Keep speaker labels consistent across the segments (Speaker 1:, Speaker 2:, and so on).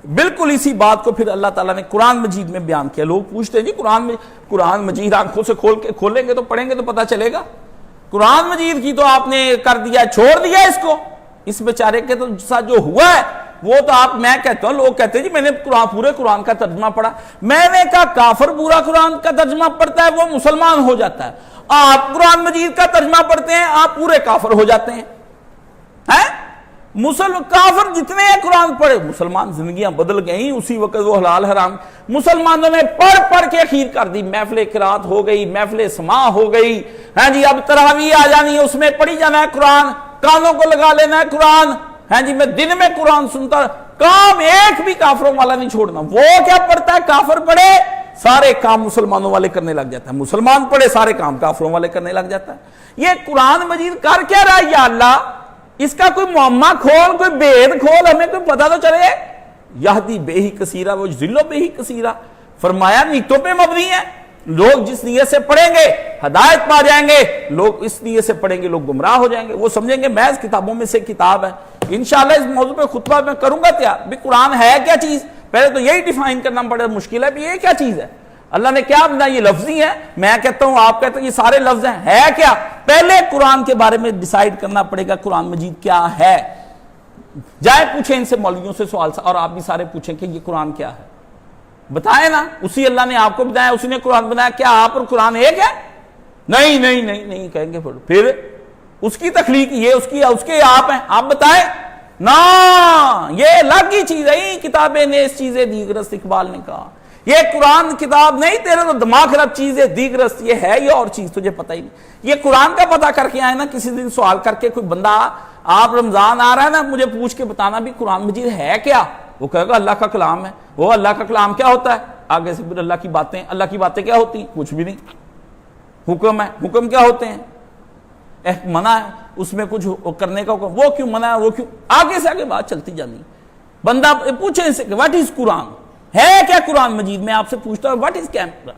Speaker 1: بالکل اسی بات کو پھر اللہ تعالیٰ نے قرآن مجید میں بیان کیا. لوگ پوچھتے ہیں جی قرآن مجید آنکھوں سے کھولیں گے تو پڑھیں گے تو پتہ چلے گا. قرآن مجید کی تو آپ نے کر دیا, چھوڑ دیا اس کو. اس بیچارے کے تو ساتھ جو ہوا ہے وہ تو میں کہتا ہوں, لوگ کہتے ہیں جی میں نے پورے قرآن کا ترجمہ پڑھا. میں نے کہا کافر پورا قرآن کا ترجمہ پڑھتا ہے وہ مسلمان ہو جاتا ہے, آپ قرآن مجید کا ترجمہ پڑھتے ہیں آپ پورے کافر ہو جاتے ہیں. کافر جتنے ہیں قرآن پڑھے, مسلمان زندگیاں بدل گئیں. اسی وقت وہ حلال حرام مسلمانوں نے پڑھ کے اخیر کر دی. محفل قرات ہو گئی, محفل سماع ہو گئی. ہاں جی اب تراویح آ جانی ہے, اس میں پڑھی جانا ہے قرآن, کانوں کو لگا لینا ہے قرآن. ہاں جی میں دن میں قرآن سنتا, کام ایک بھی کافروں والا نہیں چھوڑنا. وہ کیا پڑھتا ہے, کافر پڑھے سارے کام مسلمانوں والے کرنے لگ جاتا ہے, مسلمان پڑھے سارے کام کافروں والے کرنے لگ جاتا ہے. یہ قرآن مجید کر کیا رہا ہے یا اللہ, اس کا کوئی معمہ کھول, کوئی بید کھول, ہمیں کوئی پتہ تو چلے. یہدی بہی کثیرہ و یضل بہی کثیرہ, فرمایا نیتوں پہ مبنی ہے. لوگ جس نیت سے پڑھیں گے ہدایت پا جائیں گے, لوگ اس نیت سے پڑھیں گے لوگ گمراہ ہو جائیں گے. وہ سمجھیں گے محض کتابوں میں سے کتاب ہے. انشاءاللہ اس موضوع پہ خطبہ میں کروں گا تیار بھی قرآن ہے کیا چیز. پہلے تو یہی ڈیفائن کرنا بڑا مشکل ہے بھی یہ کیا چیز ہے. اللہ نے کیا بنا, یہ لفظی ہے, میں کہتا ہوں آپ کہتے ہیں یہ سارے لفظ ہیں, ہے کیا. پہلے قرآن کے بارے میں ڈیسائیڈ کرنا پڑے گا قرآن مجید کیا ہے. جائے پوچھیں ان سے مولویوں سے سوال, اور آپ بھی سارے پوچھیں کہ یہ قرآن کیا ہے, بتائیں نا. اسی اللہ نے آپ کو بتایا, اسی نے قرآن بنایا, کیا آپ اور قرآن ایک ہے؟ نہیں نہیں نہیں نہیں کہیں گے. پھر اس کی تخلیق یہ اس کے آپ ہیں, آپ بتائیں نا. یہ الگ ہی چیز ہے. کتابیں نے اس چیزیں دیگرست, اقبال نے کہا یہ قرآن کتاب نہیں, تیرے تو دماغ خراب چیز ہے دیگرست, یہ ہے یہ اور چیز, تجھے پتہ ہی نہیں. یہ قرآن کا پتہ کر کے آئے نا, کسی دن سوال کر کے کوئی بندہ, آپ رمضان آ رہا ہے نا, مجھے پوچھ کے بتانا بھی قرآن مجید ہے کیا. وہ کہے گا اللہ کا کلام ہے. وہ اللہ کا کلام کیا ہوتا ہے, آگے سے پھر اللہ کی باتیں. اللہ کی باتیں کیا ہوتی ہیں, کچھ بھی نہیں. حکم ہے, حکم کیا ہوتے ہیں, منع ہے, اس میں کچھ کرنے کا حکم, وہ کیوں منع ہے, وہ کیوں, آگے سے آگے بات چلتی جانی. بندہ پوچھے ان سے کہ واٹ از قرآن, ہے کیا قرآن مجید. میں آپ سے پوچھتا ہوں واٹ از کیمرا,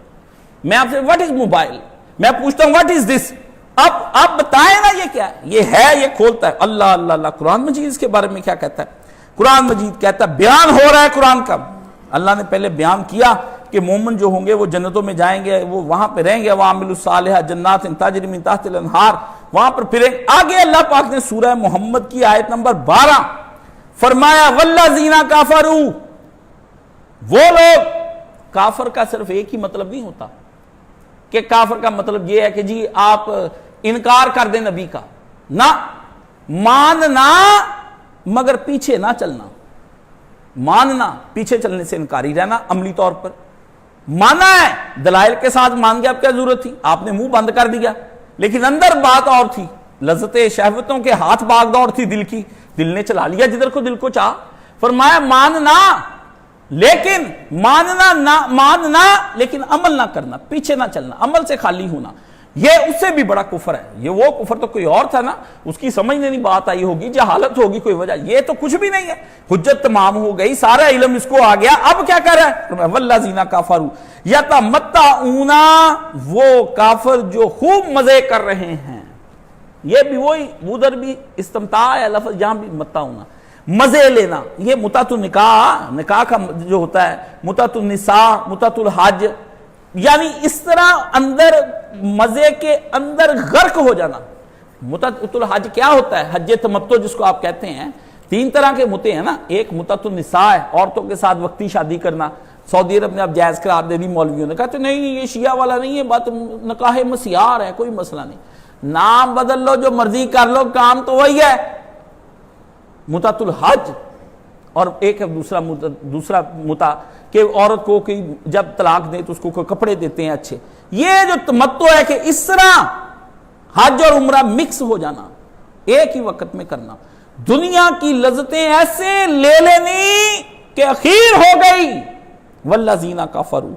Speaker 1: میں آپ سے واٹ از موبائل, میں پوچھتا ہوں واٹ از دس. اب آپ بتائیں نا یہ کیا ہے. یہ ہے, یہ کھولتا ہے اللہ اللہ اللہ. قرآن مجید اس کے بارے میں کیا کہتا ہے. قرآن مجید کہتا ہے, بیان ہو رہا ہے قرآن کا. اللہ نے پہلے بیان کیا کہ مومن جو ہوں گے وہ جنتوں میں جائیں گے, وہ وہاں پہ رہیں گے. وَعَمِلُوا الصَّالِحَاتِ جَنَّاتٍ تَجْرِی مِن تَحْتِهَا الْأَنْہَارُ, وہاں پر پھریں. آگے اللہ پاک نے سورہ محمد کی آیت نمبر 12 فرمایا وَالَّذِينَ كَفَرُوا. وہ لوگ, کافر کا صرف ایک ہی مطلب نہیں ہوتا کہ کافر کا مطلب یہ ہے کہ جی آپ انکار کر دیں نبی کا, نہ ماننا مگر پیچھے نہ چلنا. ماننا, پیچھے چلنے سے انکاری رہنا. عملی طور پر مانا ہے, دلائل کے ساتھ مان گیا, اب کیا ضرورت تھی, آپ نے منہ بند کر دیا. لیکن اندر بات اور تھی, لذت شہوتوں کے ہاتھ باغ دور تھی دل کی, دل نے چلا لیا جدھر کو دل کو چاہ. فرمایا ماننا, لیکن ماننا لیکن عمل نہ کرنا, پیچھے نہ چلنا, عمل سے خالی ہونا. یہ اس سے بھی بڑا کفر ہے. یہ وہ کفر تو کوئی اور تھا نا, اس کی سمجھنے نہیں بات آئی ہوگی, جہالت ہوگی کوئی وجہ. یہ تو کچھ بھی نہیں ہے, حجت تمام ہو گئی, سارا علم اس کو آ گیا. اب کیا کر رہا ہے, وَالَّذِينَ كَفَرُوا يَتَمَتَّعُونَ, وہ کافر جو خوب مزے کر رہے ہیں. یہ بھی وہی, ادھر بھی استمتاع ہے لفظ, جہاں بھی متعونا, مزے لینا. یہ متعت النکاح, نکاح کا جو ہوتا ہے, متعت النساء, متعت الحج, یعنی اس طرح اندر مزے کے اندر غرق ہو جانا. متعت الحج کیا ہوتا ہے, حج تمتع جس کو آپ کہتے ہیں. 3 طرح کے متع ہیں نا. ایک متعت النساء ہے, عورتوں کے ساتھ وقتی شادی کرنا. سعودی عرب نے اب جائز قرار دے دی, مولویوں نے کہتے نہیں یہ شیعہ والا نہیں ہے, بات نکاح مسیار ہے, کوئی مسئلہ نہیں, نام بدل لو, جو مرضی کر لو, کام تو وہی ہے. متعت الحج. اور ایک ہے دوسرا متع کہ عورت کو کہ جب طلاق دے تو اس کو کوئی کپڑے دیتے ہیں اچھے. یہ جو تمتع ہے کہ اس طرح حج اور عمرہ مکس ہو جانا, ایک ہی وقت میں کرنا, دنیا کی لذتیں ایسے لے لینی کہ اخیر ہو گئی. وَالَّذِينَ كَفَرُوا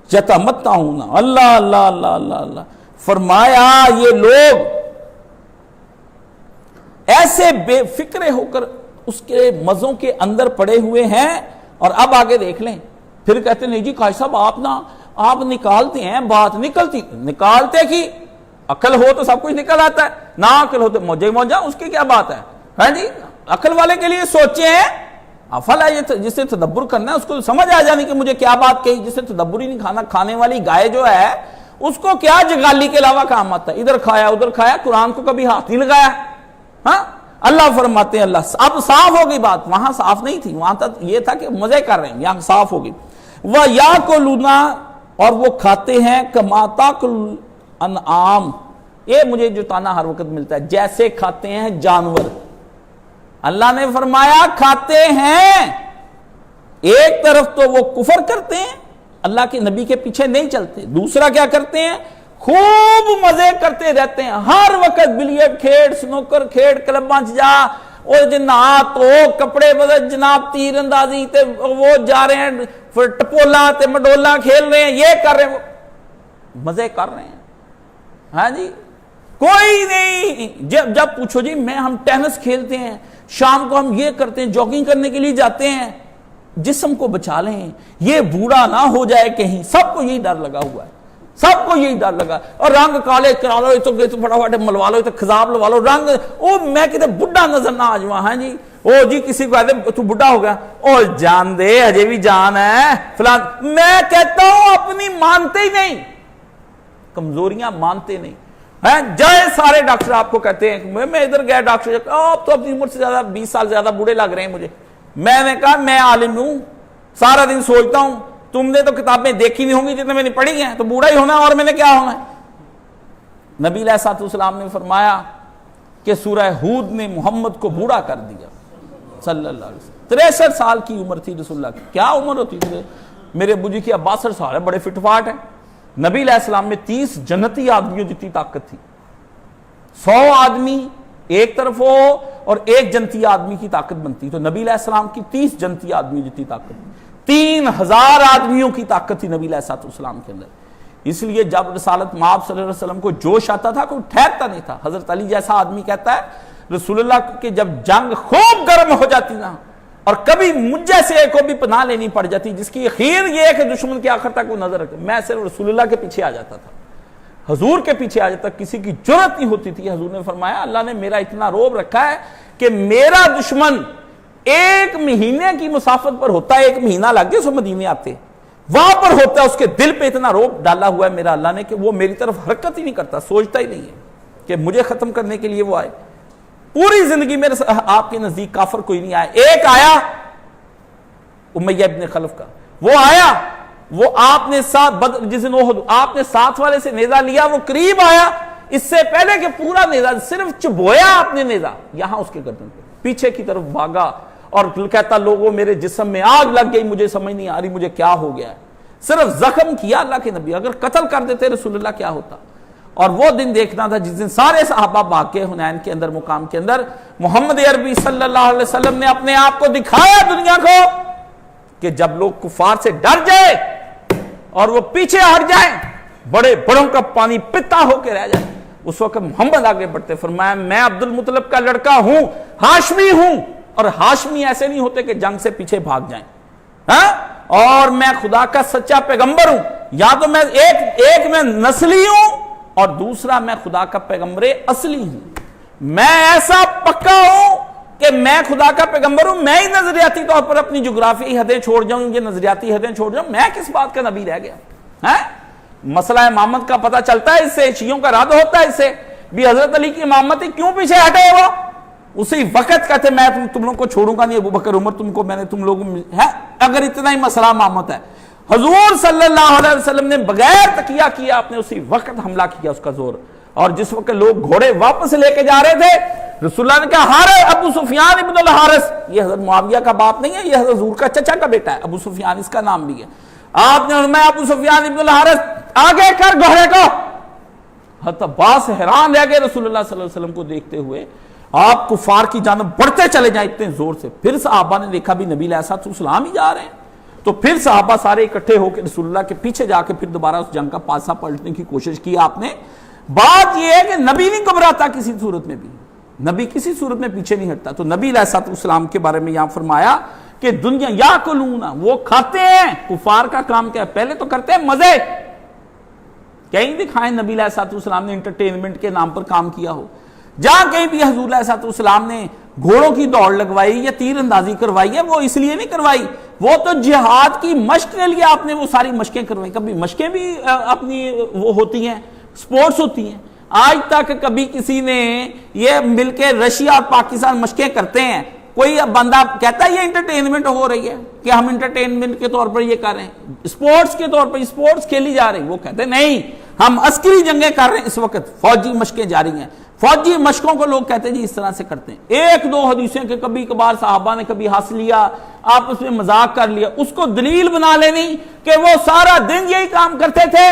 Speaker 1: يَتَمَتَّعُونَ, اللہ اللہ اللہ اللہ اللہ. فرمایا یہ لوگ ایسے بے فکرے ہو کر اس کے مزوں کے اندر پڑے ہوئے ہیں. اور اب آگے دیکھ لیں, پھر کہتے ہیں نہیں جی قاضی صاحب آپ نکالتے ہیں, بات نکلتی, نکالتے کی عقل ہو تو سب کچھ نکل آتا ہے, نہ عقل ہو تو موجہ, اس کی کیا بات ہے. ہاں جی, عقل والے کے لیے سوچے ہیں, افلا یہ جسے تدبر کرنا ہے اس کو سمجھ آ جانی کہ مجھے کیا بات کہی. جسے تدبر ہی نہیں کھانا کھانے والی گائے جو ہے اس کو کیا جگالی کے علاوہ کام آتا ہے. ادھر کھایا ادھر کھایا, قرآن کو کبھی ہاتھ نہیں لگایا. ہاں اللہ فرماتے ہیں اللہ اب صاف ہوگی بات, وہاں صاف نہیں تھی, وہاں تک یہ تھا کہ مزے کر رہے ہیں, یہاں صاف ہوگی. وَيَأْكُلُونَ اور وہ کھاتے ہیں کما تاکل انعام, یہ مجھے جو تانا ہر وقت ملتا ہے, جیسے کھاتے ہیں جانور. اللہ نے فرمایا کھاتے ہیں, ایک طرف تو وہ کفر کرتے ہیں, اللہ کے نبی کے پیچھے نہیں چلتے, دوسرا کیا کرتے ہیں خوب مزے کرتے رہتے ہیں, ہر وقت بلیٹ کھیڑ, سنوکر کھیڑ, کلباں جا اور جنات تو کپڑے بدل جناب, تیر اندازی تے وہ جا رہے ہیں, پھر ٹپولا تے مڈولا کھیل رہے ہیں, یہ کر رہے ہیں, مزے کر رہے ہیں. ہاں جی کوئی نہیں. جب پوچھو جی میں ہم ٹینس کھیلتے ہیں, شام کو ہم یہ کرتے ہیں, جاگنگ کرنے کے لیے جاتے ہیں, جسم کو بچا لیں, یہ بوڑھا نہ ہو جائے کہیں. سب کو یہی ڈر لگا ہوا ہے, سب کو یہی ڈر لگا. اور رنگ کالے کرا لو, تو فٹافٹ ملوا لو, تو خزاب لوا لو رنگ, او میں کہتے بڈھا نظر نہ آ جاؤں. ہاں جی او جی کسی کو کہتے تو بڈھا ہو گیا, او جان دے اجے بھی جان ہے فلان. میں کہتا ہوں اپنی مانتے ہی نہیں, کمزوریاں مانتے نہیں. جائے سارے ڈاکٹر آپ کو کہتے ہیں, میں ادھر گیا ڈاکٹر آپ تو اپنی عمر سے زیادہ 20 سال زیادہ بوڑھے لگ رہے ہیں مجھے. میں نے کہا میں عالم ہوں, سارا دن سوچتا ہوں, تم نے تو کتابیں دیکھی نہیں ہوں گی جتنے میں نے پڑھی ہیں, تو بوڑھا ہی ہونا اور میں نے کیا ہونا ہے. نبی علیہ الصلوۃ والسلام نے فرمایا کہ سورہ ہود نے محمد کو بوڑھا کر دیا صلی اللہ علیہ وسلم. 63 سال کی عمر تھی رسول اللہ کی. کیا عمر ہوتی تھی میرے ابو جی کی, 62 سال ہے, بڑے فٹ فاٹ ہیں. نبی علیہ السلام میں 30 جنتی آدمیوں جتنی طاقت تھی. 100 آدمی ایک طرف ہو اور ایک جنتی آدمی کی طاقت بنتی, تو نبی علیہ السلام کی 30 جنتی آدمیوں جتنی طاقت, 3000 آدمیوں کی طاقت تھی نبی علیہ السلام کے اندر. اس لیے جب رسالت مآب صلی اللہ علیہ وسلم کو جوش آتا تھا کوئی ٹھہرتا نہیں تھا. حضرت علی جیسا آدمی کہتا ہے رسول اللہ کے جب جنگ خوب گرم ہو جاتی نا, اور کبھی مجھ جیسے کو بھی پناہ لینی پڑ جاتی جس کی خیر یہ ہے کہ دشمن کے آخر تک وہ نظر رکھے, میں صرف رسول اللہ کے پیچھے آ جاتا تھا, حضور کے پیچھے آ جاتا, کسی کی جرت نہیں ہوتی تھی. حضور نے فرمایا اللہ نے میرا اتنا روب رکھا ہے کہ میرا دشمن 1 مہینے کی مسافت پر ہوتا ہے, 1 مہینہ لگ گیا سو مدینے آتے, وہاں پر ہوتا ہے, اس کے دل پہ اتنا روب ڈالا ہوا ہے میرا اللہ نے کہ وہ میری طرف حرکت ہی نہیں کرتا, سوچتا ہی نہیں ہے کہ مجھے ختم کرنے کے لیے وہ آئے. پوری زندگی میں آپ کے نزدیک کافر کوئی نہیں آیا. ایک آیا امیہ ابن خلف کا, وہ آیا, وہ آپ نے جس دن آپ نے ساتھ والے سے نیزہ لیا, وہ قریب آیا, اس سے پہلے کہ پورا نیزہ صرف چبویا آپ نے نیزہ یہاں اس کے گردن پہ, پیچھے کی طرف بھاگا اور کہتا لوگوں میرے جسم میں آگ لگ گئی, مجھے سمجھ نہیں آ رہی مجھے کیا ہو گیا ہے. صرف زخم کیا اللہ کے نبی, اگر قتل کر دیتے رسول اللہ کیا ہوتا. اور وہ دن دیکھنا تھا جس دن سارے صحابہ بھاگ کے حنین کے اندر مقام کے اندر محمد عربی صلی اللہ علیہ وسلم نے اپنے آپ کو دکھایا دنیا کو کہ جب لوگ کفار سے ڈر جائے اور وہ پیچھے ہٹ جائیں, بڑے بڑوں کا پانی پیتا ہو کے رہ جائے, اس وقت محمد آگے بڑھتے, فرمایا میں عبد المطلب کا لڑکا ہوں, ہاشمی ہوں, اور ہاشمی ایسے نہیں ہوتے کہ جنگ سے پیچھے بھاگ جائیں, ہاں, اور میں خدا کا سچا پیغمبر ہوں. یا تو میں ایک میں نسلی ہوں اور دوسرا میں خدا کا پیغمبر اصلی ہوں. میں ایسا پکا ہوں کہ میں خدا کا پیغمبر ہوں, میں ہی نظریاتی طور پر اپنی جغرافی حدیں چھوڑ جاؤں, یہ نظریاتی حدیں چھوڑ جاؤں, میں کس بات کا نبی رہ گیا ہے. مسئلہ امامت کا پتہ چلتا ہے اس سے, شیعوں کا رد ہوتا ہے اس سے بھی, حضرت علی کی امامت کیوں پیچھے ہٹے وہ, اسی وقت کہتے میں تم لوگوں کو چھوڑوں گا نہیں, ابوبکر عمر تم کو میں نے تم لوگوں ہے, اگر اتنا ہی مسئلہ امامت ہے. حضور صلی اللہ علیہ وسلم نے بغیر تکیہ کیا آپ نے اسی وقت حملہ کیا اس کا زور, اور جس وقت لوگ گھوڑے واپس لے کے جا رہے تھے رسول اللہ نے کہا ہار ابو سفیان ابن الحارث, یہ حضرت معاویہ کا باپ نہیں ہے, یہ حضرت حضور کا چچا کا بیٹا ہے, ابو سفیان اس کا نام بھی ہے. آپ نے فرمایا ابو سفیان ابن الحارث آگے کر گھوڑے کو. حضرت عباس حیران رہ گئے رسول اللہ صلی اللہ علیہ وسلم کو دیکھتے ہوئے, آپ کفار کی جانب بڑھتے چلے جائیں اتنے زور سے. پھر صحابہ نے دیکھا بھی نبی علیہ السلام ہی جا رہے ہیں, تو پھر صحابہ سارے اکٹھے ہو کے رسول اللہ کے پیچھے جا کے پھر دوبارہ اس جنگ کا پاسا پلٹنے کی کوشش کی آپ نے. بات یہ ہے کہ نبی نہیں گھبراتا کسی صورت میں بھی, نبی کسی صورت میں پیچھے نہیں ہٹتا. تو نبی علیہ السلام کے بارے میں یہاں فرمایا کہ دنیا یاکلون, وہ کھاتے ہیں. کفار کا کام کیا ہے, پہلے تو کرتے ہیں مزے, کہیں دکھائیں نبی علیہ السلام نے انٹرٹینمنٹ کے نام پر کام کیا ہو. جہاں کہیں بھی حضور علیہ السلام نے گھوڑوں کی دوڑ لگوائی یا تیر اندازی کروائی ہے، وہ اس لیے نہیں کروائی، وہ تو جہاد کی مشق کے لیے آپ نے وہ ساری مشقیں کروائی. کبھی مشقیں بھی اپنی وہ ہوتی ہیں، سپورٹس ہوتی ہیں. آج تک کبھی کسی نے یہ مل کے رشیا اور پاکستان مشقیں کرتے ہیں، کوئی بندہ کہتا ہے یہ انٹرٹینمنٹ ہو رہی ہے کہ ہم انٹرٹینمنٹ کے طور پر یہ کر رہے ہیں، سپورٹس کے طور پر سپورٹس کھیلی جا رہی. وہ کہتے ہیں نہیں، ہم عسکری جنگیں کر رہے ہیں، اس وقت فوجی مشقیں جاری ہیں. فوجی مشقوں کو لوگ کہتے ہیں جی اس طرح سے کرتے ہیں. ایک دو حدیثیں کہ کبھی کبھار صحابہ نے کبھی ہنس لیا، آپس میں مذاق کر لیا، اس کو دلیل بنا لینی کہ وہ سارا دن یہی کام کرتے تھے.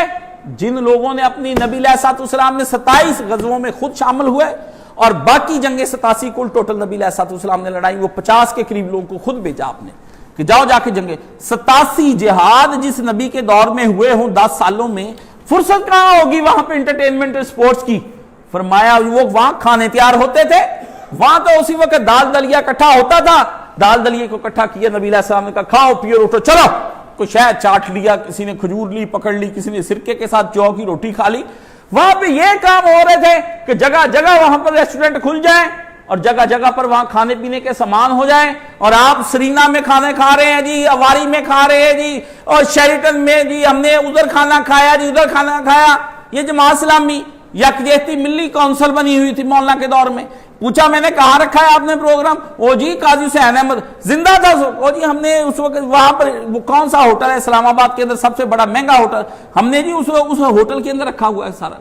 Speaker 1: جن لوگوں نے اپنی نبی علیہ السلام نے 27 غزووں میں خود شامل ہوئے اور باقی جنگیں 87 کل ٹوٹل نبی علیہ السلام نے لڑائی، وہ 50 کے قریب لوگوں کو خود بھیجا آپ نے کہ جاؤ جا کے جنگیں. 87 جہاد جس نبی کے دور میں ہوئے ہوں 10 سالوں میں، فرصت کہاں ہوگی وہاں پہ انٹرٹینمنٹ سپورٹس کی؟ فرمایا وہ وہاں کھانے تیار ہوتے تھے، وہاں تو اسی وقت دال دلیا اکٹھا ہوتا تھا. دال دلیے کو اکٹھا کیا، نبی علیہ السلام نے کہا کھاؤ پیو اٹھو چلو. کوئی شہد چاٹ لیا، کسی نے کھجور لی پکڑ لی، کسی نے سرکے کے ساتھ جو کی روٹی کھا لی. وہاں پہ یہ کام ہو رہے تھے کہ جگہ جگہ وہاں پر ریسٹورنٹ کھل جائیں اور جگہ جگہ پر وہاں کھانے پینے کے سامان ہو جائیں، اور آپ سرینا میں کھانے کھا رہے ہیں جی، اواری میں کھا رہے ہیں جی، اور شیریٹن میں جی ہم نے ادھر کھانا کھایا جی، ادھر کھانا کھایا. یہ جماعت اسلامی یکجہتی ملی کونسل بنی ہوئی تھی مولانا کے دور میں. پوچھا میں نے کہاں رکھا ہے آپ نے پروگرام؟ وہ جی قاضی حسین احمد زندہ تھا. وہ جی ہم نے اس وقت وہاں پر وہ کون سا ہوٹل ہے اسلام آباد کے اندر سب سے بڑا مہنگا ہوٹل، ہم نے جی اس ہوٹل کے اندر رکھا ہوا ہے سارا.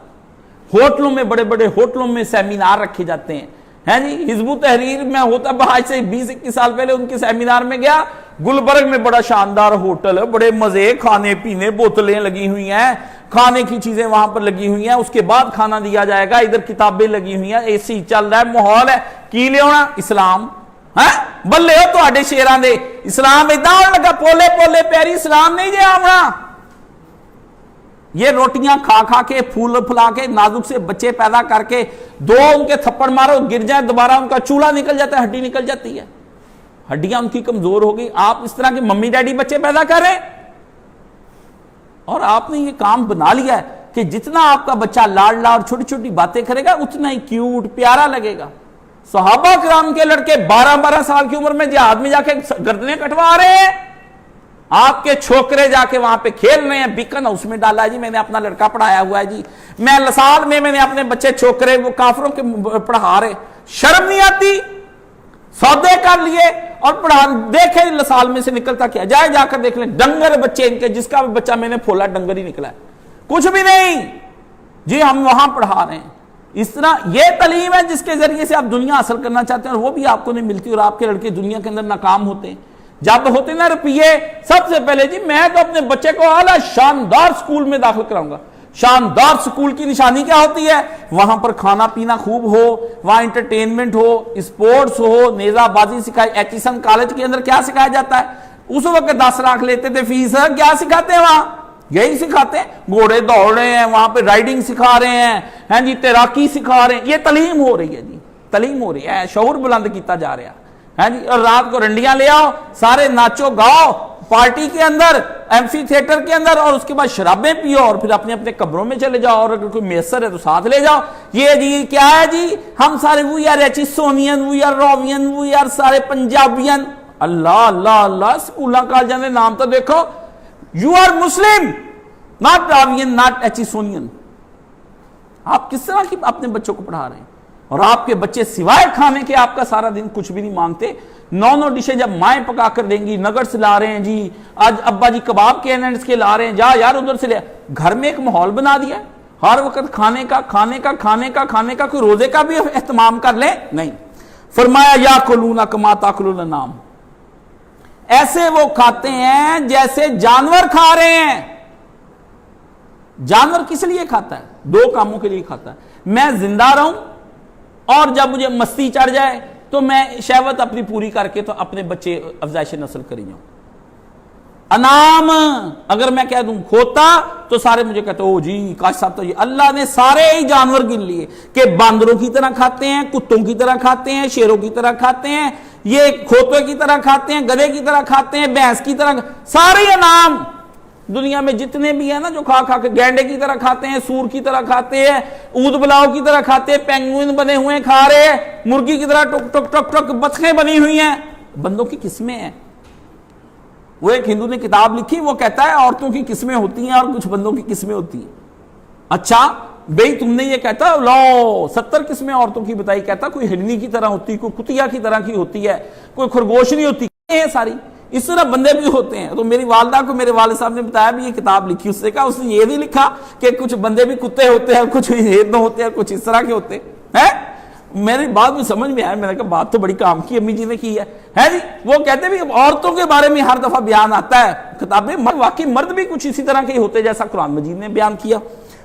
Speaker 1: ہوٹلوں میں بڑے بڑے ہوٹلوں میں سیمینار رکھے جاتے ہیں جی. حزب تحریر میں ہوتا آج سے 20-21 سال پہلے ان کے سیمینار میں گیا، گلبرگ میں بڑا شاندار ہوٹل ہے، بڑے مزے، کھانے پینے، بوتلیں لگی ہوئی ہیں، کھانے کی چیزیں وہاں پر لگی ہوئی ہیں، اس کے بعد کھانا دیا جائے گا، ادھر کتابیں لگی ہوئی ہیں، اے سی چل رہا ہے، ماحول ہے. کی لے ہونا اسلام بلے ہو تو آڈے شیران دے اسلام ادھا ہونے لگا پولے پولے پیاری اسلام نہیں جے آمنا. یہ روٹیاں کھا کھا کے پھول پھلا کے نازک سے بچے پیدا کر کے دو ان کے تھپڑ مارو گر جائیں دوبارہ ان کا چولہا نکل جاتا ہے، ہڈی نکل جاتی ہے، ہڈیاں ان کی کمزور ہو گئی. آپ اس طرح کے ممی ڈیڈی بچے پیدا کر رہے ہیں اور آپ نے یہ کام بنا لیا ہے کہ جتنا آپ کا بچہ لاڈلا اور چھوٹی چھوٹی باتیں کرے گا اتنا ہی کیوٹ پیارا لگے گا. صحابہ کرام کے لڑکے 12-12 سال کی عمر میں جہاد میں جا کے گردنیں کٹوا رہے ہیں. آپ کے چھوکرے جا کے وہاں پہ کھیل رہے ہیں، بیکن ہاؤس میں ڈالا ہے جی، میں نے اپنا لڑکا پڑھایا ہوا ہے جی، میں لسال میں نے اپنے بچے چھوکرے وہ کافروں کے پڑھا رہے. شرم نہیں آتی؟ سودے کر لیے اور پڑھا دیکھیں لسال میں سے نکلتا کیا جائے، جا کر دیکھ لیں ڈنگر بچے ان کے، جس کا بچہ میں نے پھولا ڈنگر ہی نکلا ہے، کچھ بھی نہیں جی، ہم وہاں پڑھا رہے ہیں. اس طرح یہ تعلیم ہے جس کے ذریعے سے آپ دنیا حاصل کرنا چاہتے ہیں اور وہ بھی آپ کو نہیں ملتی، اور آپ کے لڑکے دنیا کے اندر ناکام ہوتے ہیں. جب ہوتے نا روپیے، سب سے پہلے جی میں تو اپنے بچے کو اعلیٰ شاندار سکول میں داخل کراؤں گا. شاندار سکول کی نشانی کیا ہوتی ہے؟ وہاں پر کھانا پینا خوب ہو، وہاں انٹرٹینمنٹ ہو، اسپورٹس ہو، نیزہ بازی سکھائے. ایچیسن کالج کے اندر کیا سکھایا جاتا ہے؟ اس وقت 10 لاکھ لیتے تھے فیس، کیا سکھاتے ہیں وہاں؟ یہی سکھاتے ہیں، گھوڑے دوڑ رہے ہیں وہاں پہ، رائڈنگ سکھا رہے ہیں جی، تیراکی سکھا رہے ہیں. یہ تعلیم ہو رہی ہے جی، تعلیم ہو رہی ہے، شعور بلند کیتا جا رہا ہے جی. اور رات کو رنڈیاں لے آؤ، سارے ناچو گاؤ پارٹی کے اندر، ایم سی تھیٹر کے اندر، اور اس کے بعد شرابیں پیو اور پھر اپنے اپنے قبروں میں چلے جاؤ، اور اگر کوئی میسر ہے تو ساتھ لے جاؤ. یہ جی کیا ہے جی؟ ہم سارے we are Aitchisonian, we are Ravian, we are سارے پنجابین. اللہ اللہ اللہ، سکولہ کالجاں دے نام تو دیکھو. You are Muslim, not Ravian, not Aitchisonian. آپ کس طرح کی اپنے بچوں کو پڑھا رہے ہیں؟ اور آپ کے بچے سوائے کھانے کے آپ کا سارا دن کچھ بھی نہیں مانگتے. 9 ڈشیں جب مائیں پکا کر دیں گی، نگٹس لا رہے ہیں جی، آج ابا جی کباب کے اینڈز کے لا رہے ہیں، جا یار ادھر سے لے. گھر میں ایک ماحول بنا دیا ہے، ہر وقت کھانے کا کھانے کا کھانے کا کھانے کا. کوئی روزے کا بھی اہتمام کر لے نہیں. فرمایا یا کلون کما تاکل الانعام، ایسے وہ کھاتے ہیں جیسے جانور کھا رہے ہیں. جانور کس لیے کھاتا ہے؟ 2 کاموں کے لیے کھاتا ہے. میں زندہ رہوں اور جب مجھے مستی چڑھ جائے تو میں شہوت اپنی پوری کر کے تو اپنے بچے افزائش نسل کری جاؤں. انعام اگر میں کہہ دوں کھوتا تو سارے مجھے کہتے ہیں او جی کاش صاحب تو یہ. اللہ نے سارے ہی جانور گن لیے کہ باندروں کی طرح کھاتے ہیں، کتوں کی طرح کھاتے ہیں، شیروں کی طرح کھاتے ہیں، یہ کھوتے کی طرح کھاتے ہیں، گدھے کی طرح کھاتے ہیں، بھینس کی طرح، سارے انعام. دنیا میں جتنے بھی ہیں نا جو کھا کھا کے گینڈے کی طرح کھاتے ہیں، سور کی طرح کھاتے ہیں، اود بلاؤ کی طرح کھاتے ہیں، پینگوئن بنے ہوئے کھا رہے ہیں، مرغی کی طرح ٹک ٹک ٹک ٹک بطخیں بنی ہوئی ہیں، بندوں کی قسمیں ہیں۔ وہ ایک ہندو نے کتاب لکھی، وہ کہتا ہے عورتوں کی قسمیں ہوتی ہیں اور کچھ بندوں کی قسمیں ہوتی ہیں۔ اچھا بھئی تم نے یہ کہتا لو 70 قسمیں عورتوں کی بتائی، کہتا کوئی ہرنی کی طرح ہوتی، کوئی کتیا کی طرح کی ہوتی ہے، کوئی خرگوش نہیں ہوتی ہے ساری، اس طرح بندے بھی ہوتے ہیں۔ تو میری والدہ کو میرے والد صاحب نے بتایا بھی یہ کتاب لکھی، اس نے کہا اس نے یہ نہیں لکھا کہ کچھ بندے بھی کتے ہوتے ہیں، کچھ ہرن ہوتے ہیں، کچھ اس طرح کے ہوتے ہیں۔ میری بات میں سمجھ میں آیا، میں نے کہا بات تو بڑی کام کی امی جی نے کی ہے جی۔ وہ کہتے بھی عورتوں کے بارے میں ہر دفعہ بیان آتا ہے کتابیں، واقعی مرد بھی کچھ اسی طرح کے ہوتے جیسا قرآن مجید نے بیان کیا۔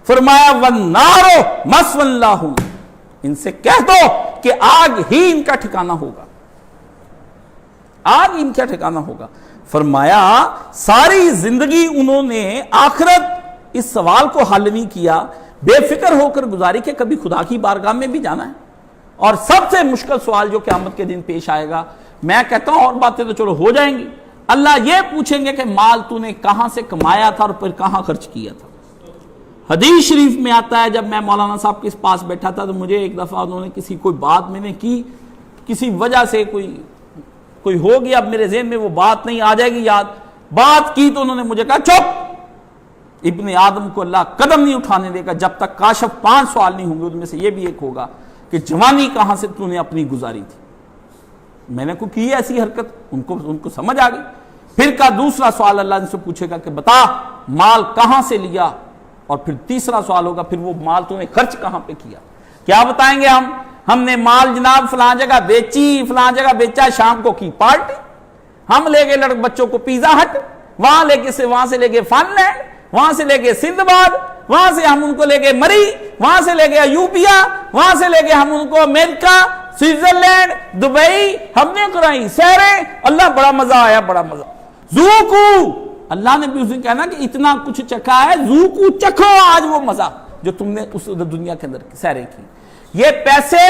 Speaker 1: فرمایا وَالنَّارُ مَثْوًى لَّهُمْ، ان سے کہہ دو کہ آگ ہی ان کا ٹھکانہ ہوگا، آگ ان کا ٹھکانہ ہوگا۔ فرمایا ساری زندگی انہوں نے آخرت اس سوال کو حل نہیں کیا، بے فکر ہو کر گزاری کہ کبھی خدا کی بارگاہ میں بھی جانا ہے۔ اور سب سے مشکل سوال جو قیامت کے دن پیش آئے گا، میں کہتا ہوں اور باتیں تو چلو ہو جائیں گی، اللہ یہ پوچھیں گے کہ مال تو نے کہاں سے کمایا تھا اور پھر کہاں خرچ کیا تھا۔ حدیث شریف میں آتا ہے، جب میں مولانا صاحب کے پاس بیٹھا تھا تو مجھے ایک دفعہ انہوں نے کسی کوئی بات میں نے کی، کسی وجہ سے کوئی ہو گیا، اب میرے ذہن میں وہ بات نہیں آ جائے گی یاد، بات کی تو انہوں نے مجھے کہا چپ، ابن آدم کو اللہ قدم نہیں اٹھانے دے گا جب تک کاشف 5 سوال نہیں ہوں گے، ان میں سے یہ بھی ایک ہوگا کہ جوانی کہاں سے تو نے اپنی گزاری تھی۔ میں نے کو کی ایسی حرکت، ان کو سمجھ آ گئی۔ پھر کا دوسرا سوال اللہ ان سے پوچھے گا کہ بتا مال کہاں سے لیا، اور پھر تیسرا سوال ہوگا پھر وہ مال تو نے خرچ کہاں پہ کیا۔ کیا بتائیں گے ہم نے مال جناب فلاں جگہ بیچی، فلاں جگہ بیچا، شام کو کی پارٹی، ہم لے گئے بچوں کو پیزا ہٹ، وہاں سے لے گئے فن لینڈ، وہاں سے لے گئے سندھ باد، وہاں سے ہم ان کو لے گئے مری، وہاں سے لے گئے یوپیا، وہاں سے لے گئے ہم ان کو امریکہ، سوئٹزرلینڈ، دبئی، ہم نے کرائی سیریں، اللہ بڑا مزہ آیا، بڑا مزہ۔ ذوقو، اللہ نے بھی اس دن کہنا کہ اتنا کچھ چکھا ہے، ذوقو چکھو آج وہ مزہ جو تم نے اس دنیا کے اندر سیریں کی۔ یہ پیسے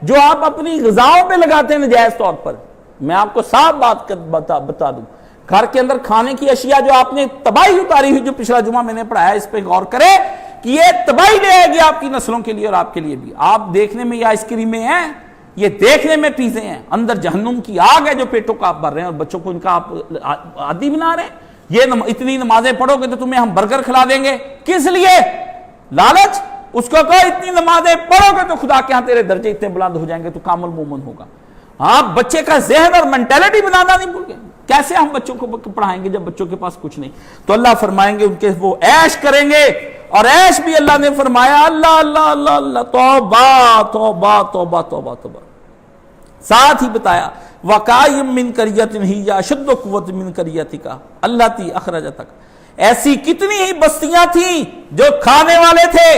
Speaker 1: جو آپ اپنی غذاؤں پہ لگاتے ہیں نجائز طور پر، میں آپ کو صاف بات بتا دوں، گھر کے اندر کھانے کی اشیاء جو آپ نے تباہی اتاری ہوئی، جو پچھلا جمعہ میں نے پڑھایا، اس پہ غور کرے کہ یہ تباہی لے آئے گی آپ کی نسلوں کے لیے اور آپ کے لیے بھی۔ آپ دیکھنے میں یہ آئس کریمیں ہیں، یہ دیکھنے میں پیزے ہیں، اندر جہنم کی آگ ہے جو پیٹوں کا آپ بھر رہے ہیں اور بچوں کو ان کا آپ عادی بنا رہے ہیں۔ یہ اتنی نمازیں پڑھو گے تو تمہیں ہم برگر کھلا دیں گے، کس لیے؟ لالچ۔ اس کو کہو اتنی نمازیں پڑھو گے تو خدا کے ہاں تیرے درجے اتنے بلند ہو جائیں گے تو کامل مومن ہوگا۔ آپ بچے کا ذہن اور مینٹیلٹی بنانا نہیں بھول گئے، کیسے ہم بچوں کو پڑھائیں گے جب بچوں کے پاس کچھ نہیں؟ تو اللہ فرمائیں گے ان کے وہ عیش کریں گے، اور عیش بھی اللہ نے فرمایا اللہ اللہ اللہ اللہ، توبہ توبہ توبہ توبہ توبہ۔ ساتھ ہی بتایا وَقَائِم مِّن قَرْيَةٍ هِيَ أَشَدُّ قُوَّةً مِّن قَرْيَتِكَ الَّتِي أَخْرَجَتَكَ، ایسی کتنی ہی بستیاں تھیں جو کھانے والے تھے،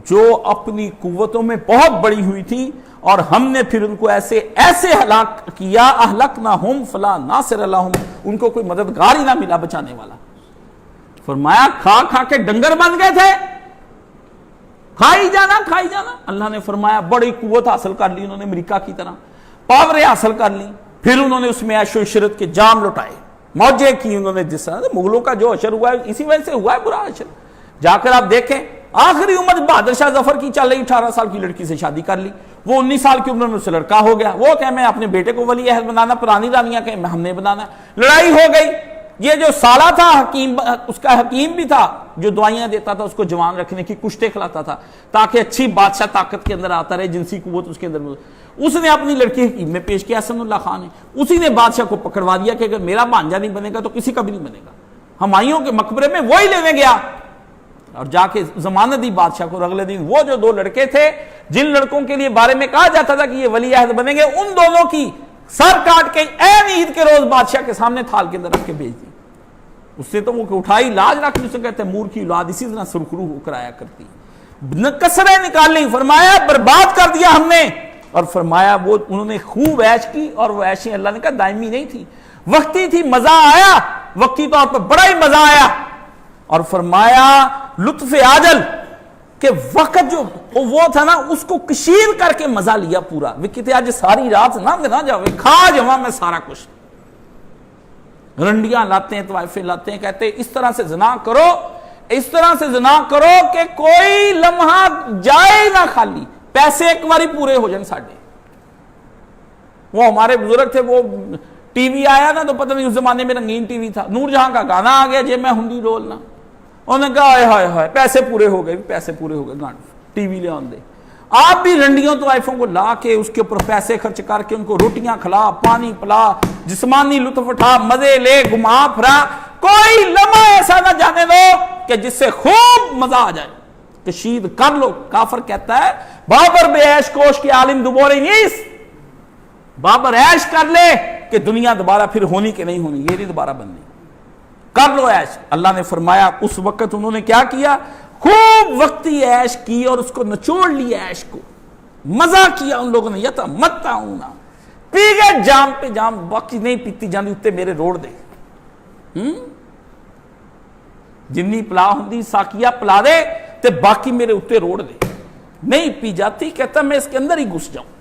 Speaker 1: جو اپنی قوتوں میں بہت بڑی ہوئی تھی، اور ہم نے پھر ان کو ایسے ہلاک کیا، اہلکناہم فلا ناصر لہم، ان کو کوئی مددگار ہی نہ ملا بچانے والا۔ فرمایا کھا کھا کے ڈنگر بن گئے تھے، کھائی جانا کھائی جانا۔ اللہ نے فرمایا بڑی قوت حاصل کر لی انہوں نے، امریکہ کی طرح پاوریں حاصل کر لی، پھر انہوں نے اس میں عیش و عشرت کے جام لٹائے، موجیں کی انہوں نے، جس طرح مغلوں کا جو حشر ہوا ہے اسی وجہ سے ہوا ہے برا حشر۔ جا کر آپ دیکھیں آخری عمر بہادر شاہ ظفر کی چل رہی، 18 سال کی لڑکی سے شادی کر لی، وہ 19 سال کی عمر میں اسے لڑکا ہو گیا، وہ کہ میں اپنے بیٹے کو ولی عہد بنانا، پرانی رانیاں کہ ہم نے بنانا، لڑائی ہو گئی۔ یہ جو سالہ تھا حکیم، اس کا حکیم بھی تھا جو دعائیاں دیتا تھا اس کو جوان رکھنے کی، کشتے کھلاتا تھا تاکہ اچھی بادشاہ طاقت کے اندر آتا رہے، جنسی قوت اس کے اندر۔ اس نے اپنی لڑکی حکیم میں پیش کیا، حسن اللہ خان نے، اسی نے بادشاہ کو پکڑوا دیا کہ اگر میرا بھانجا نہیں بنے گا تو کسی کا بھی نہیں بنے گا۔ ہمایوں کے مقبرے میں وہی لینے گیا اور جا کے ضمانت دی بادشاہ کو۔ اگلے دن وہ جو 2 لڑکے تھے جن لڑکوں کے لیے بارے میں کہا جاتا تھا کہ یہ ولی عہد بنیں گے، ان دونوں کی سر کاٹ کے عین عید کے روز بادشاہ کے سامنے تھال کے اندر رکھ کے بھیج دی۔ اس سے تو وہ اٹھائی لاج رکھ لی، اسے کہتے ہیں مور کی اولاد اسی طرح سرخرو ہو کر آیا کرتی، کسریں نکال لی۔ فرمایا برباد کر دیا ہم نے، اور فرمایا وہ انہوں نے خوب عیش کی، اور وہ عیشیں اللہ نے کہا دائمی نہیں تھی، وقتی تھی، مزہ آیا وقتی طور پر، بڑا ہی مزہ آیا۔ اور فرمایا لطف عاجل کہ وقت جو وہ تھا نا اس کو کشیر کر کے مزہ لیا پورا۔ وہ کہتے آج ساری رات نہ جاؤ، کھا جاؤں میں سارا کچھ، رنڈیاں لاتے ہیں، طوائفیں لاتے ہیں، کہتے ہیں اس طرح سے زنا کرو، اس طرح سے زنا کرو کہ کوئی لمحہ جائے نہ خالی، پیسے ایک باری پورے ہو جائیں ساڑھے۔ وہ ہمارے بزرگ تھے، وہ ٹی وی آیا نا تو پتہ نہیں اس زمانے میں رنگین ٹی وی تھا، نور جہاں کا گانا آ گیا جے میں ہنڈی رولنا، انہوں نے کہا ہائے ہائے ہائے پیسے پورے ہو گئے، پیسے پورے ہو گئے، گانا ٹی وی لے آن دے۔ آپ بھی رنڈیوں طوائفوں کو لا کے اس کے اوپر پیسے خرچ کر کے ان کو روٹیاں کھلا، پانی پلا، جسمانی لطف اٹھا، مزے لے، گھما پھرا، کوئی لمحہ ایسا نہ جانے دو کہ جس سے خوب مزہ آ جائے، کشید کر لو۔ کافر کہتا ہے بابر بے عیش کوش کے عالم دوبارہ نیس، بابر عیش کر لے کہ دنیا دوبارہ پھر ہونی کہ نہیں ہونی، یہ نہیں دوبارہ بننی، کر لو عیش۔ اللہ نے فرمایا اس وقت انہوں نے کیا کیا، خوب وقتی عیش کی اور اس کو نچوڑ لیا، عیش کو مزہ کیا ان لوگوں نے، یتمتعون، پی گئے جام پہ جام، باقی نہیں پیتی جاندی اتے میرے روڑ دے، جنی پلا ہوندی ساکیا پلا دے تے باقی میرے اتے روڑ دے، نہیں پی جاتی، کہتا میں اس کے اندر ہی گھس جاؤں،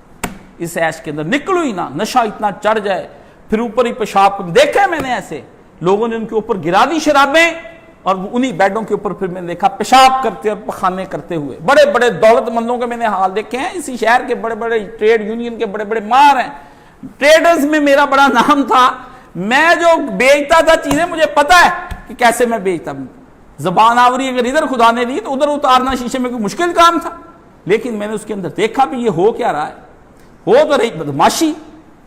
Speaker 1: اس عیش کے اندر نکلو ہی نہ، نشہ اتنا چڑھ جائے، پھر اوپر ہی پیشاب، دیکھا میں نے ایسے لوگوں نے ان کے اوپر گرا دی شرابیں، اور انہی بیڈوں کے اوپر پھر میں نے دیکھا پیشاب کرتے اور پخانے کرتے ہوئے، بڑے بڑے دولت مندوں کے میں نے حال دیکھے ہیں، اسی شہر کے بڑے بڑے ٹریڈ یونین کے بڑے بڑے مار ہیں، ٹریڈرز میں میرا بڑا نام تھا، میں جو بیچتا تھا چیزیں مجھے پتا ہے کہ کیسے میں بیچتا ہوں، زبان آوری اگر ادھر خدا نے دی تو ادھر اتارنا شیشے میں کوئی مشکل کام تھا، لیکن میں نے اس کے اندر دیکھا بھی یہ ہو کیا رہا ہے، ہو تو رہی بدماشی،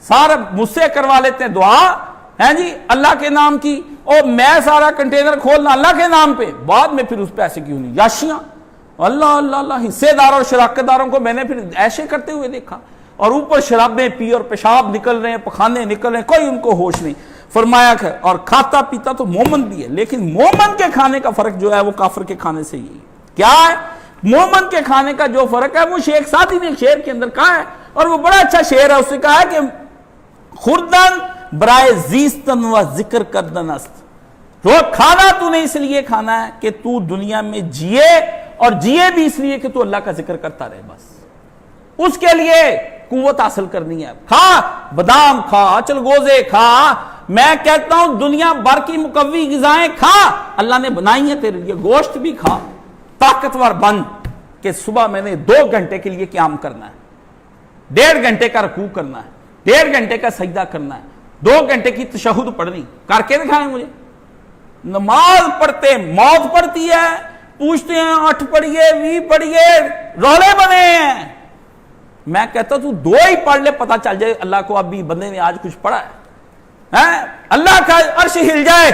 Speaker 1: سارا مجھ سے کروا لیتے ہیں دعا ہیں جی اللہ کے نام کی، اور میں سارا کنٹینر کھولنا اللہ کے نام پہ، بعد میں پھر اس پیسے کی ہونی یاشیاں، اللہ اللہ اللہ، حصے دار اور شراکت داروں کو میں نے پھر ایسے کرتے ہوئے دیکھا، اور اوپر شرابیں پی اور پیشاب نکل رہے ہیں، پخانے نکل رہے ہیں، کوئی ان کو ہوش نہیں۔ فرمایا کہ اور کھاتا پیتا تو مومن بھی ہے، لیکن مومن کے کھانے کا فرق جو ہے وہ کافر کے کھانے سے ہی کیا ہے، مومن کے کھانے کا جو فرق ہے وہ شیخ سعدی نے شعر کے اندر کہا ہے، اور وہ بڑا اچھا شعر ہے، اس نے کہا ہے کہ خوردن برائے زیستن و ذکر کردن است، وہ کھانا تو نے اس لیے کھانا ہے کہ تو دنیا میں جیے، اور جیے بھی اس لیے کہ تو اللہ کا ذکر کرتا رہے، بس اس کے لیے قوت حاصل کرنی ہے، کھا بادام کھا، چلگوزے کھا، میں کہتا ہوں دنیا بھر کی مقوی غذائیں کھا، اللہ نے بنائی ہیں تیرے لیے، گوشت بھی کھا، طاقتور بن کہ صبح میں نے 2 گھنٹے کے لیے قیام کرنا ہے، 1.5 گھنٹے کا رکوع کرنا ہے، 1.5 گھنٹے کا سجدہ کرنا ہے، 2 گھنٹے کی تشہد پڑھنی، کر کے دکھائیں مجھے۔ نماز پڑھتے موت پڑتی ہے، پوچھتے ہیں 8 پڑھیے 20 پڑھیے، رولے بنے ہیں، میں کہتا ہوں تو 2 ہی پڑھ لے، پتہ چل جائے اللہ کو اب بھی بندے نے آج کچھ پڑھا ہے، اللہ کا عرش ہل جائے،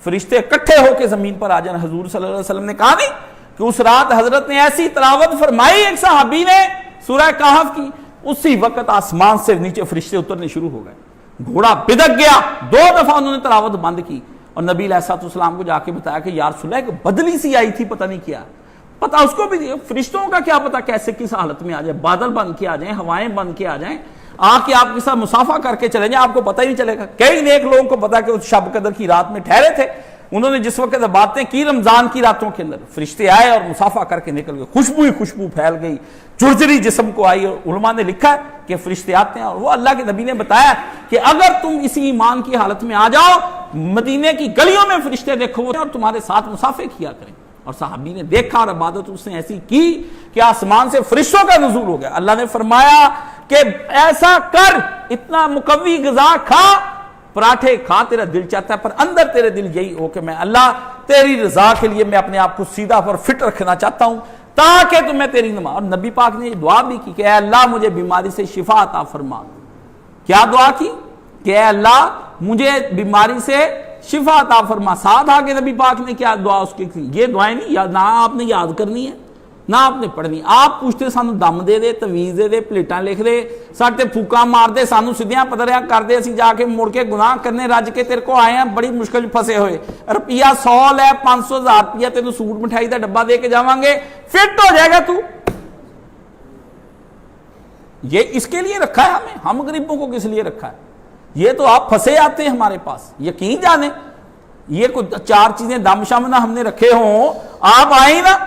Speaker 1: فرشتے اکٹھے ہو کے زمین پر آ جائیں۔ حضور صلی اللہ علیہ وسلم نے کہا نہیں کہ اس رات حضرت نے ایسی تلاوت فرمائی ایک صحابی نے سورہ کہف کی، اسی وقت آسمان سے نیچے فرشتے اترنے شروع ہو گئے، گھوڑا بدک گیا، 2 دفعہ انہوں نے تلاوت بند کی، اور نبی علیہ السلام کو جا کے بتایا کہ یا رسول اللہ ایک بدلی سی آئی تھی، پتہ نہیں کیا، پتہ اس کو بھی، فرشتوں کا کیا پتہ کیسے کس حالت میں آ جائے، بادل بن کے آ جائیں، ہوائیں بن کے آ جائیں، آ کے آپ کے ساتھ مسافہ کر کے چلیں جائیں، آپ کو پتہ ہی نہیں چلے گا۔ کئی نیک لوگوں کو پتا کہ اس شب قدر کی رات میں ٹھہرے تھے، انہوں نے جس وقت باتیں کی رمضان کی راتوں کے اندر، فرشتے آئے اور مسافہ کر کے نکل گئے، خوشبو ہی خوشبو پھیل گئی، جرجری جسم کو آئی، اور علماء نے لکھا ہے کہ فرشتے آتے ہیں، اور وہ اللہ کے نبی نے بتایا کہ اگر تم اسی ایمان کی حالت میں آ جاؤ، مدینے کی گلیوں میں فرشتے دیکھو اور تمہارے ساتھ مسافے کیا کریں، اور صحابی نے دیکھا اور عبادت اس نے ایسی کی کہ آسمان سے فرشتوں کا نزول ہو گیا۔ اللہ نے فرمایا کہ ایسا کر، اتنا مقوی غذا کھا، پراٹھے کھا، تیرا دل چاہتا ہے، پر اندر تیرے دل یہی ہو کہ میں اللہ تیری رضا کے لیے میں اپنے آپ کو سیدھا پر فٹ رکھنا چاہتا ہوں تاکہ تمہیں تیری نماز۔ اور نبی پاک نے یہ دعا بھی کی کہ اے اللہ مجھے بیماری سے شفا عطا فرما۔ کیا دعا کی کہ اے اللہ مجھے بیماری سے شفا عطا فرما، ساتھ آگے نبی پاک نے کیا دعا اس کی کی، یہ دعائیں نہیں نہ آپ نے یاد کرنی ہے نہ آپ نے پڑھنی، آپ پوچھتے سانو دم دے دے، تویز دے دے، پلیٹاں لکھ دے، ساٹے پھوکاں مار دے، سانو سدیاں پتریاں کر دے، اسی جا کے مڑ کے گناہ کرنے رج کے تیرے کو آئے ہیں، بڑی مشکل پھنسے ہوئے، روپیہ 100 لے، 500 1000 روپیہ تینوں سوٹ مٹھائی دا ڈبہ دے کے جاواں گے، فٹ ہو جائے گا تو۔ یہ اس کے لیے رکھا ہے ہم غریبوں کو کس لیے رکھا ہے؟ یہ تو آپ پھنسے آتے ہیں ہمارے پاس، یقین جانے یہ کوئی 4 چیزیں دم شم نہ ہم نے رکھے ہوں، آپ آئیں نا،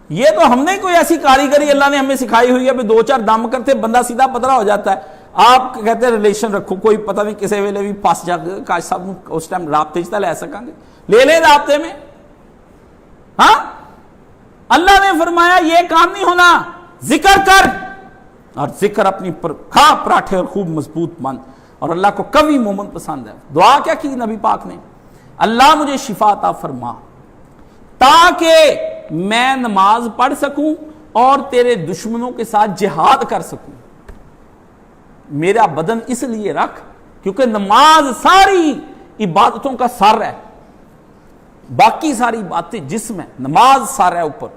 Speaker 1: یہ تو ہم نے کوئی ایسی کاریگری اللہ نے ہمیں سکھائی ہوئی ہے، 2-4 دم کرتے بندہ سیدھا پتلا ہو جاتا ہے۔ آپ کہتے ہیں ریلیشن رکھو، کوئی پتہ نہیں کسی ویلے بھی پاس جا کے کاش صاحب اس ٹائم رابطے چ لے سکیں گے، لے لیں رابطے میں. ہاں اللہ نے فرمایا یہ کام نہیں ہونا، ذکر کر، اور ذکر اپنی کھا پراٹھے اور خوب مضبوط من. اور اللہ کو قوی مومن پسند ہے. دعا کیا کی نبی پاک نے؟ اللہ مجھے شفا عطا فرما تاکہ میں نماز پڑھ سکوں اور تیرے دشمنوں کے ساتھ جہاد کر سکوں. میرا بدن اس لیے رکھ کیونکہ نماز ساری عبادتوں کا سر ہے، باقی ساری باتیں جسم ہے، نماز سر ہے اوپر.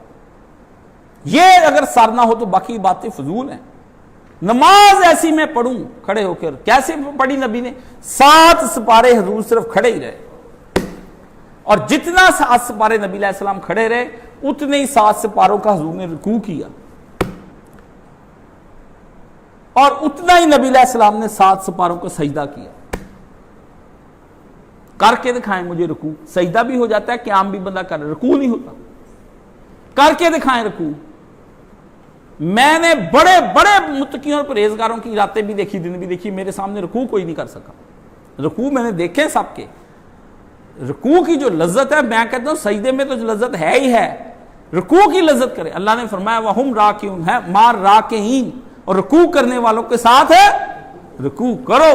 Speaker 1: یہ اگر سر نہ ہو تو باقی باتیں فضول ہیں. نماز ایسی میں پڑھوں کھڑے ہو کر، کیسے پڑھی نبی نے؟ 7 سپارے حضور صرف کھڑے ہی رہے، اور جتنا 7 سپارے نبی علیہ السلام کھڑے رہے اتنے ہی 7 سپاروں کا حضور نے رکوع کیا، اور اتنا ہی نبی علیہ السلام نے 7 سپاروں کا سجدہ کیا. کر کے دکھائیں مجھے رکوع. سجدہ بھی ہو جاتا ہے، قیام بھی بندہ کر، رکوع نہیں ہوتا. کر کے دکھائیں رکوع. میں نے بڑے بڑے متقیوں اور پرہیزگاروں کی راتیں بھی دیکھی، دن بھی دیکھی، میرے سامنے رکوع کوئی نہیں کر سکا. رکوع میں نے دیکھے سب کے. رکوع کی جو لذت ہے، میں کہتا ہوں سجدے میں تو جو لذت ہے ہی ہے، رکوع کی لذت کرے. اللہ نے فرمایا وَهُمْ رَاكِعُونَ ہے مار راکعین، اور رکوع کرنے والوں کے ساتھ ہے رکوع کرو.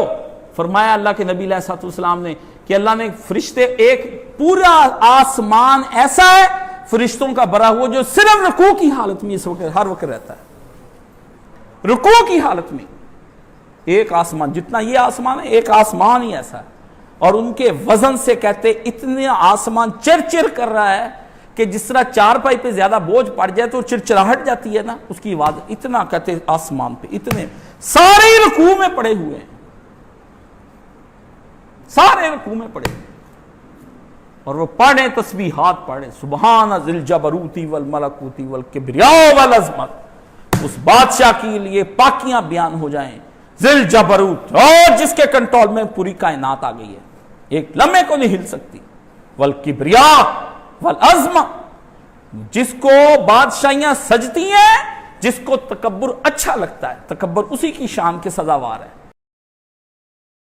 Speaker 1: فرمایا اللہ کے نبی علیہ السلام نے کہ اللہ نے فرشتے، ایک پورا آسمان ایسا ہے فرشتوں کا بھرا ہوا جو صرف رکوع کی حالت میں اس وقت ہر وقت رہتا ہے. رکوع کی حالت میں ایک آسمان، جتنا یہ آسمان ہے ایک آسمان ہی ایسا ہے، اور ان کے وزن سے کہتے اتنا آسمان چرچر کر رہا ہے کہ جس طرح چارپائی پہ زیادہ بوجھ پڑ جائے تو چرچراہٹ جاتی ہے نا، اس کی آواز اتنا کہتے آسمان پہ، اتنے سارے رکوع میں پڑے ہوئے ہیں، سارے رکوع میں پڑے ہوئے، اور وہ پڑھیں تسبیحات پڑھیں، سبحان ذی الجبروت والملکوت والکبریاء والعظمت. اس بادشاہ کے لیے پاکیاں بیان ہو جائیں، ذی الجبروت، اور جس کے کنٹرول میں پوری کائنات آ گئی ہے، ایک لمحے کو نہیں ہل سکتی، والکبریاء والعظمت، جس کو بادشاہیاں سجتی ہیں، جس کو تکبر اچھا لگتا ہے، تکبر اسی کی شان کے سزاوار ہے.